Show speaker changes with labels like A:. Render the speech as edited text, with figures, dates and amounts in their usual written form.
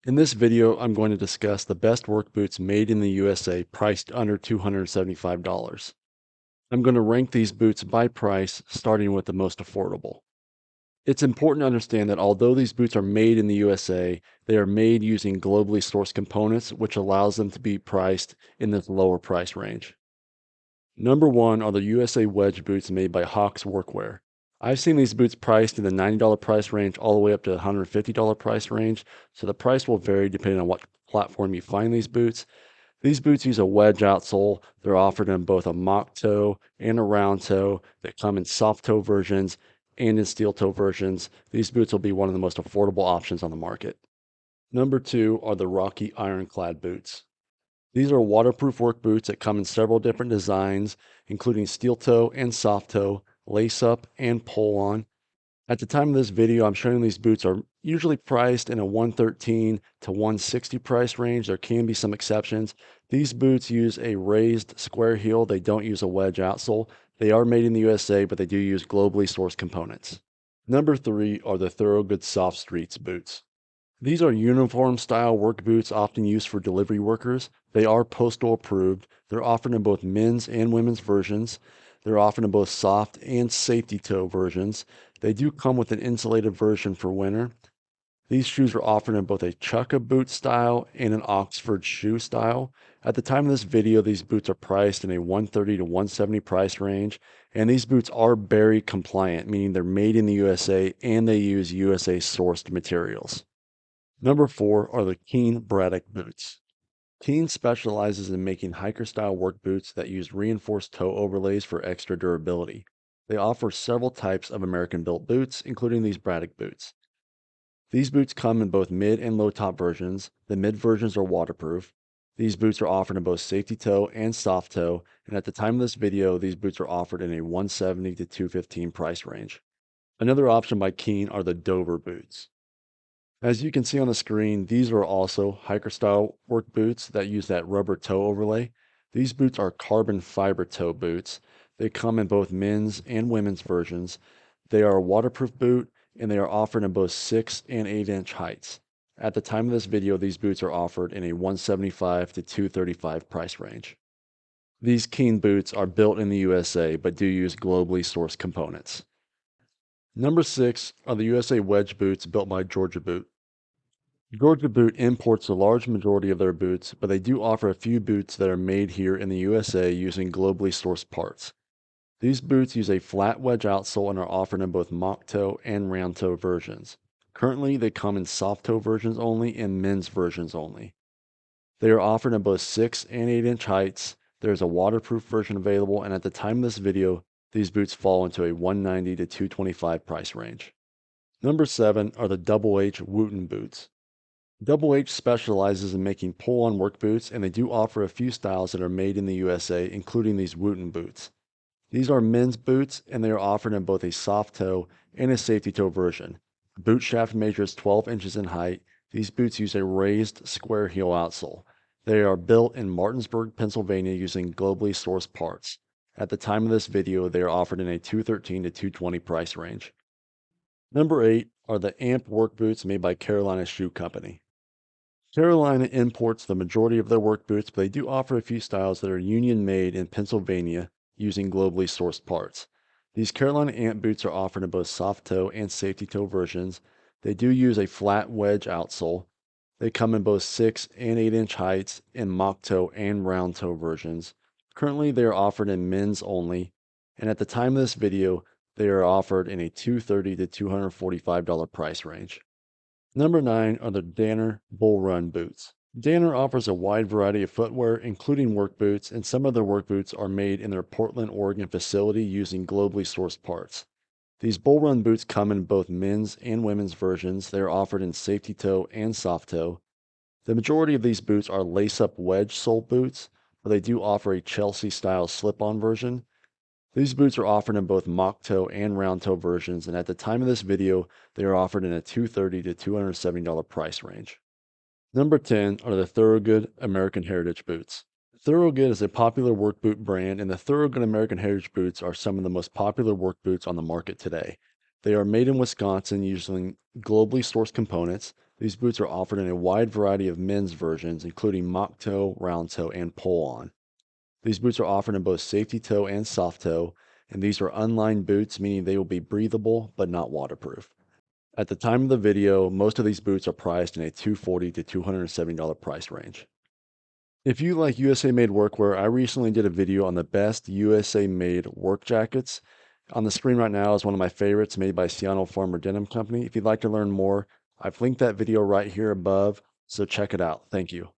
A: In this video, I'm going to discuss the best work boots made in the USA priced under $275. I'm going to rank these boots by price, starting with the most affordable. It's important to understand that although these boots are made in the USA, they are made using globally sourced components, which allows them to be priced in this lower price range. Number one are the USA wedge boots made by Hawks Workwear. I've seen these boots priced in the $90 price range all the way up to the $150 price range, so the price will vary depending on what platform you find these boots. These boots use a wedge outsole. They're offered in both a mock toe and a round toe. They come in soft toe versions and in steel toe versions. These boots will be one of the most affordable options on the market. Number two are the Rocky Ironclad boots. These are waterproof work boots that come in several different designs, including steel toe and soft toe, lace up and pull on. At the time of this video, I'm showing these boots are usually priced in a 113 to 160 price range. There can be some exceptions. These boots use a raised square heel. They don't use a wedge outsole. They are made in the USA, but they do use globally sourced components. Number three are the Thoroughgood Soft Streets boots. These are uniform style work boots often used for delivery workers. They are postal approved. They're offered in both men's and women's versions. They're offered in both soft and safety toe versions. They do come with an insulated version for winter. These shoes are offered in both a chukka boot style and an Oxford shoe style. At the time of this video, these boots are priced in a 130 to 170 price range, and these boots are Berry compliant, meaning they're made in the USA and they use USA sourced materials. Number four are the Keen Braddock boots. Keen specializes in making hiker style work boots that use reinforced toe overlays for extra durability. They offer several types of American built boots, including these Braddock boots. These boots come in both mid and low top versions. The mid versions are waterproof. These boots are offered in both safety toe and soft toe, and at the time of this video, these boots are offered in a 170 to 215 price range. Another option by Keen are the Dober boots. As you can see on the screen, these are also hiker style work boots that use that rubber toe overlay. These boots are carbon fiber toe boots. They come in both men's and women's versions. They are a waterproof boot and they are offered in both 6 and 8-inch heights. At the time of this video, these boots are offered in a 175 to 235 price range. These Keen boots are built in the USA but do use globally sourced components. Number 6 are the USA wedge boots built by Georgia Boot. Georgia Boot imports a large majority of their boots, but they do offer a few boots that are made here in the USA using globally sourced parts. These boots use a flat wedge outsole and are offered in both mock toe and round toe versions. Currently, they come in soft toe versions only and men's versions only. They are offered in both 6 and 8-inch heights. There's a waterproof version available, and at the time of this video, these boots fall into a 190 to 225 price range. Number 7 are the Double H Wooten boots. Double H specializes in making pull-on work boots, and they do offer a few styles that are made in the USA, including these Wooten boots. These are men's boots, and they are offered in both a soft toe and a safety toe version. The boot shaft measures 12 inches in height. These boots use a raised square heel outsole. They are built in Martinsburg, Pennsylvania using globally sourced parts. At the time of this video, they are offered in a 213 to 220 price range. Number 8 are the Amp work boots made by Carolina Shoe Company. Carolina imports the majority of their work boots, but they do offer a few styles that are union made in Pennsylvania using globally sourced parts. These Carolina Ant boots are offered in both soft toe and safety toe versions. They do use a flat wedge outsole. They come in both 6 and 8-inch heights in mock toe and round toe versions. Currently, they are offered in men's only, and at the time of this video, they are offered in a $230 to $245 price range. Number 9 are the Danner Bull Run boots. Danner offers a wide variety of footwear, including work boots, and some of their work boots are made in their Portland, Oregon facility using globally sourced parts. These Bull Run boots come in both men's and women's versions. They are offered in safety toe and soft toe. The majority of these boots are lace-up wedge sole boots, but they do offer a Chelsea-style slip-on version. These boots are offered in both mock toe and round toe versions, and at the time of this video, they are offered in a $230 to $270 price range. Number 10 are the Thorogood American Heritage boots. Thorogood is a popular work boot brand, and the Thorogood American Heritage boots are some of the most popular work boots on the market today. They are made in Wisconsin using globally sourced components. These boots are offered in a wide variety of men's versions, including mock toe, round toe, and pull on. These boots are offered in both safety toe and soft toe, and these are unlined boots, meaning they will be breathable but not waterproof. At the time of the video, most of these boots are priced in a $240 to $270 price range. If you like USA made workwear, I recently did a video on the best USA made work jackets. On the screen right now is one of my favorites made by Seattle Farmer Denim Company. If you'd like to learn more, I've linked that video right here above, so check it out. Thank you.